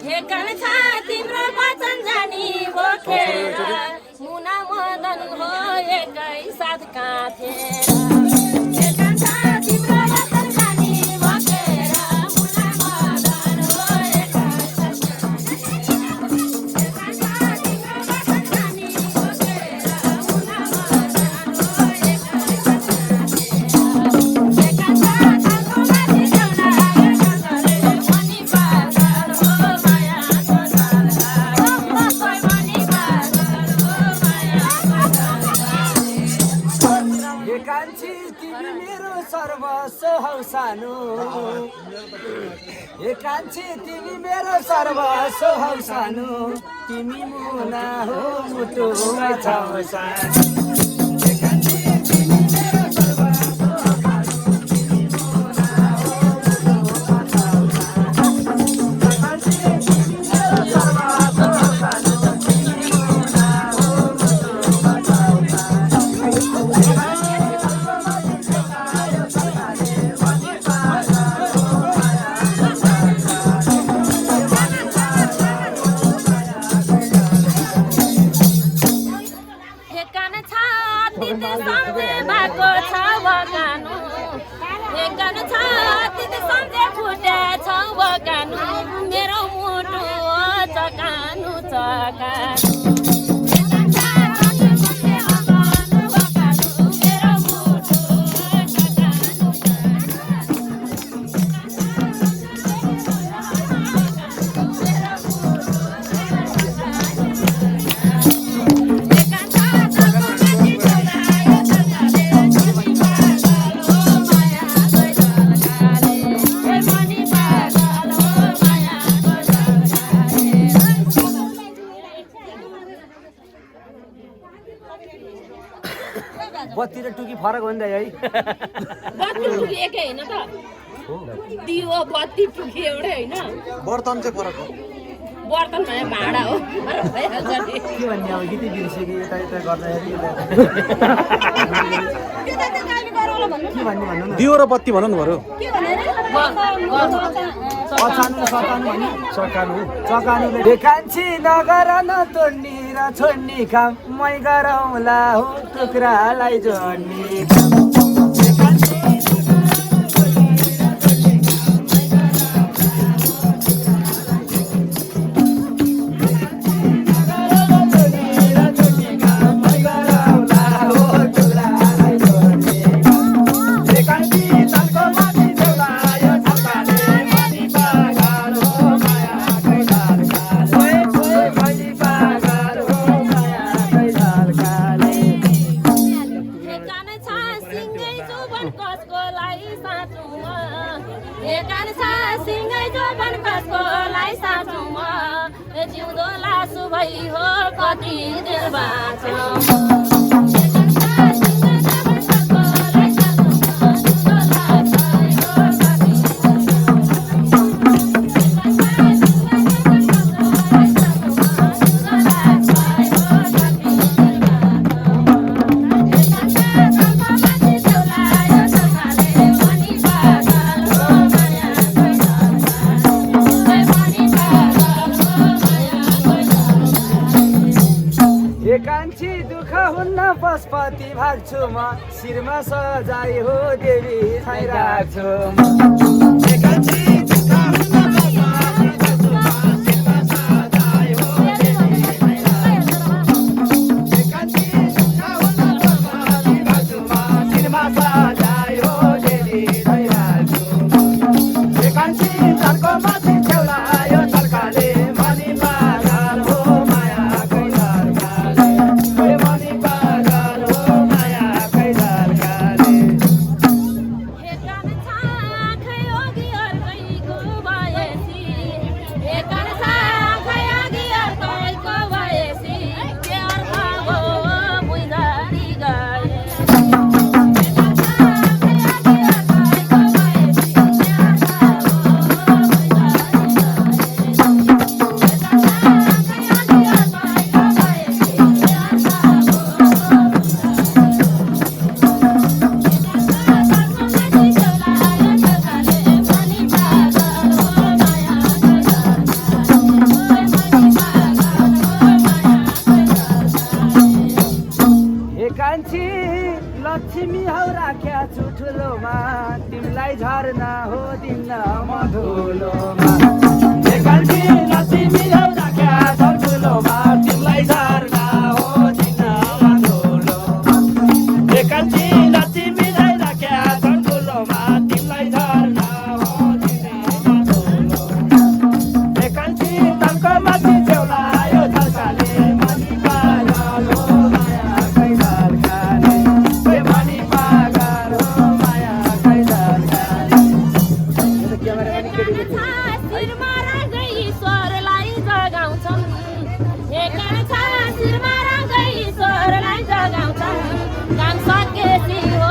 हेकन छ तिम्रो वचन जानी बोकेर मुना मदन हो एकै साथ काँथेर हेकन छ तिम्रो वचन जानी बोकेर मुना मदन हो एकै साथ काँथेर हेकन छ तिम्रो वचन जानी बोकेर मुना मदन हो एकै साथ काँथेर हेकन छ ताको माथि ल्याउला गगरे मनी पागल हो मायाको सालगाडी मनी पागल हो मायाको सालगाडी कान्छी तिमी मेरो सर्वस्व हौ सानो ए कान्छी तिमी मेरो सर्वस्व हौ सानो तिमी मुना हो मुटुमा छौ सानो ए कान्छी तिमी मेरो सर्वस्व हौ सानो तिमी मुना हो मुटुमा छौ सानो ए कान्छी तिमी मेरो सर्वस्व हौ सानो तिमी मुना हो मुटुमा छौ सानो हेकन छ तिमी सम्झे भएको छ बगानु हेकन छ तिमी सम्झे फुटे छ बगानु मेरो मुटु हो चकानु चकानु हेकन छ तिमी सम्झे बगानु बगानु मेरो मुटु हो चकानु बत्ती र टुकी फरक हो नि त है बत्ती टुकी एकै होइन त दियो बत्ती टुकी एउटै होइन बर्तन चाहिँ फरक हो बर्तन भने भाँडा हो भइहाल्छ नि के भन्ने अब गीतै बिर्स्यो कि यता यता गर्दाखेरि के भन्ने भन्नु न दियो र बत्ती भनौँ न बरु अचानु सकानु भन्ने चकानुले कान्छी नगर न तोड्नी र छोड्नी काम मै गरौँला हो टुक्रालाई जोड्ने काम हेकन छ सिँगै जोबन कसकोलाई साँचुमा हेकन छ सिँगै जोबन कसकोलाई साँचुमा जिउँदो लासु भई हो कति देर बाँचो कान्छी दुःख हुन्न पशुपति भाग्छु म शिरमा सजाई हो देवी छाइ राख्छु हेकन छ आँखै तिमीलाई झरना हो दिन मधुलोमा कान्छी लक्ष्मी राख्या छौ ठुलोमा तिमीलाई झरना हो दिन मधुलोमा कान्छी लक्ष्मी राख्या छौ ठुलोमा तिमीलाई झरना हो दिन मधुलोमा कान्छी तन्क माथि छेउलायो झल्काले मनी पागल हो माया खै झल्काले मनी पागल हो माया खै झल्काले ईश्वरलाई जगाउँछन् शिरमा ईश्वरलाई जगाउँछन् काम सकेपछि हो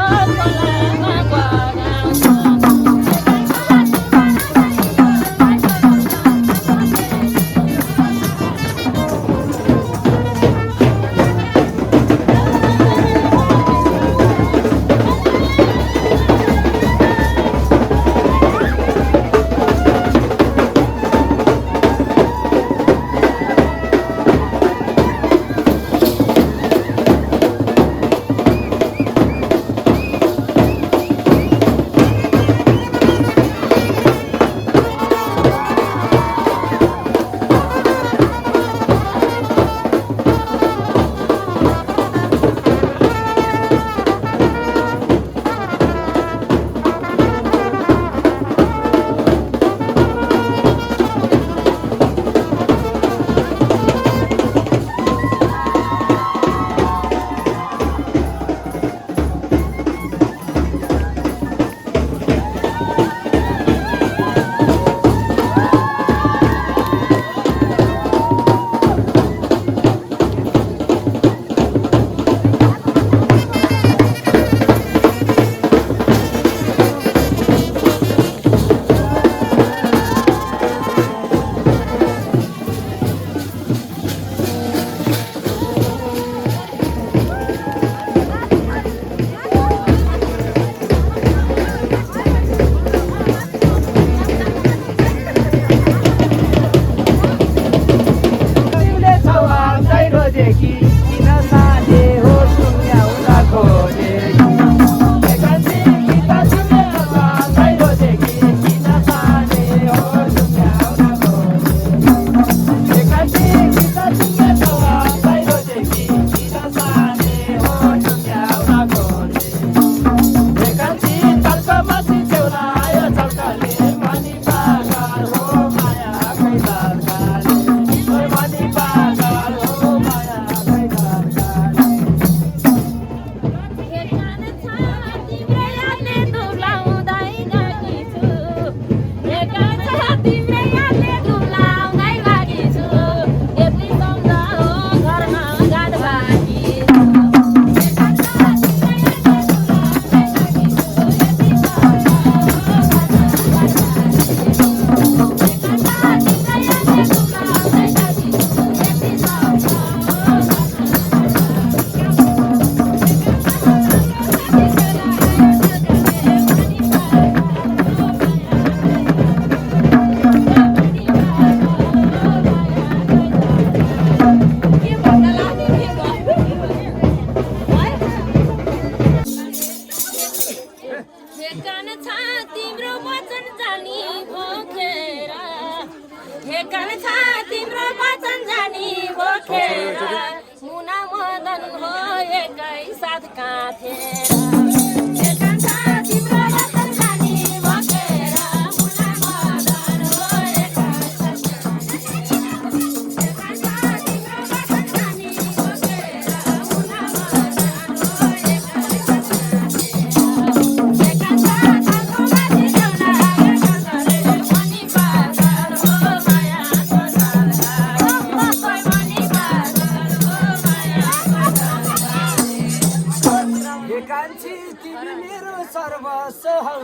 खोलामा मुना मदन हो एकै साथ काथेर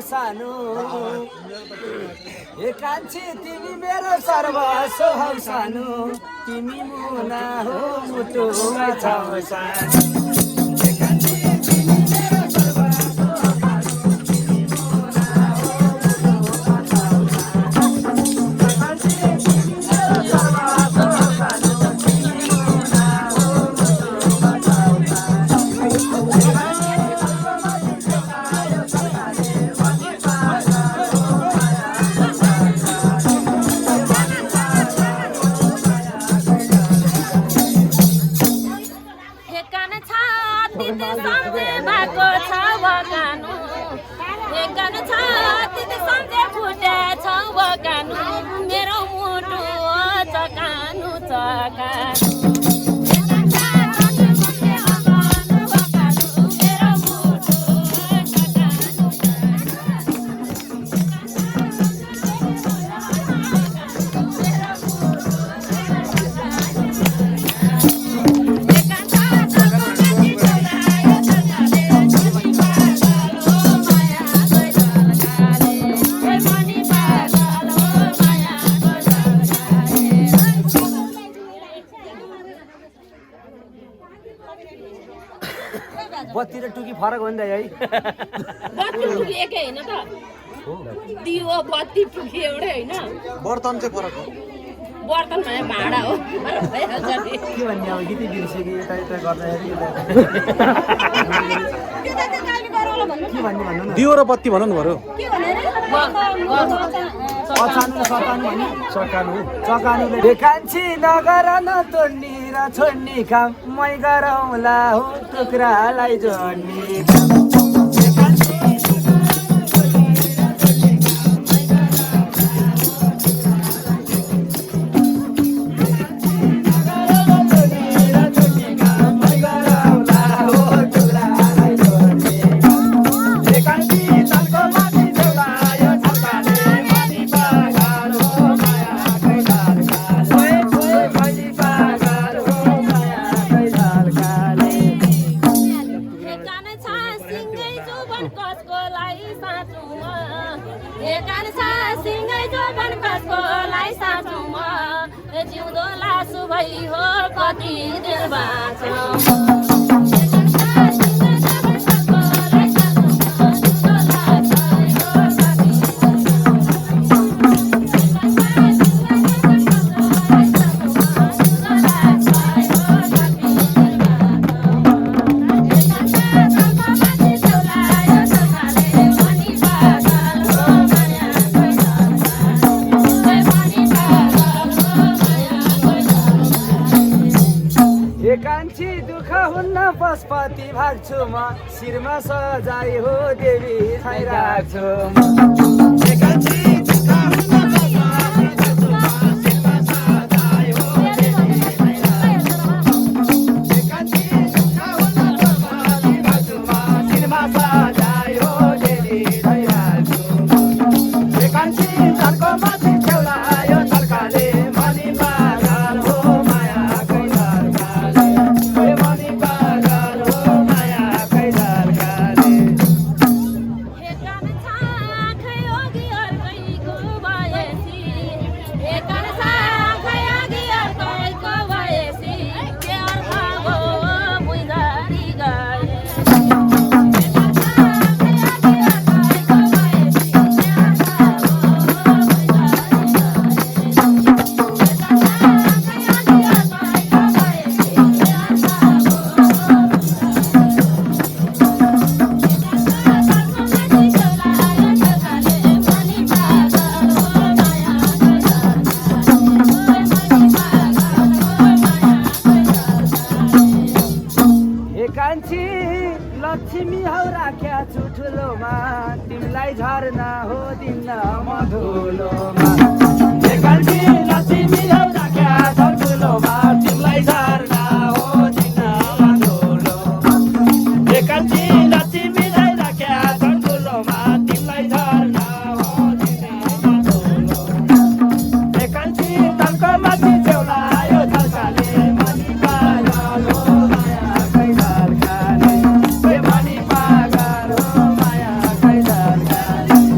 सानो ए कान्छी तिमी मेरो सर्वस्व हौ सानो तिमी मुना हो मुटुमा छौ सानो चका बत्ती र टुकी फरक हो नि त है बत्ती टुकी एकै होइन त दियो बत्ती टुकी एउटै होइन बर्तन चाहिँ फरक हो बर्तन भने भाँडा हो भइहाल्छ नि के भन्ने अब गीतै बिर्सेँ यता यता गर्दाखेरि के भन्ने भन्नु न दियो र बत्ती भन न बरु अचानु सकानु भने चकानुले कान्छी नगर न तोड्नी र छोड्नी काम मै गरौँला हो टुक्रालाई जोड्ने काम जिउँदो लासु भई हो कति दिन बाँच्छ कान्छी दुःख हुन्न पशुपति भाग्छु म शिरमा सजाई हो देवी थाइ राख्छु लक्ष्मी हौ राख्या छु ठुलोमा तिमीलाई झर्ना हो दिन मधुलोमा लक्ष्मी हौ राख्या छु ठुलोमा तिमीलाई झर्ना हो दिन मधुलोमा लक्ष्मी हौ राख्या छु ठुलोमा तिमीलाई झर्ना हो दिन मधुलोमा तलको माथि चौलायो झल्काले मनी पागल हो माया कैलाल खाले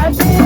कान्छी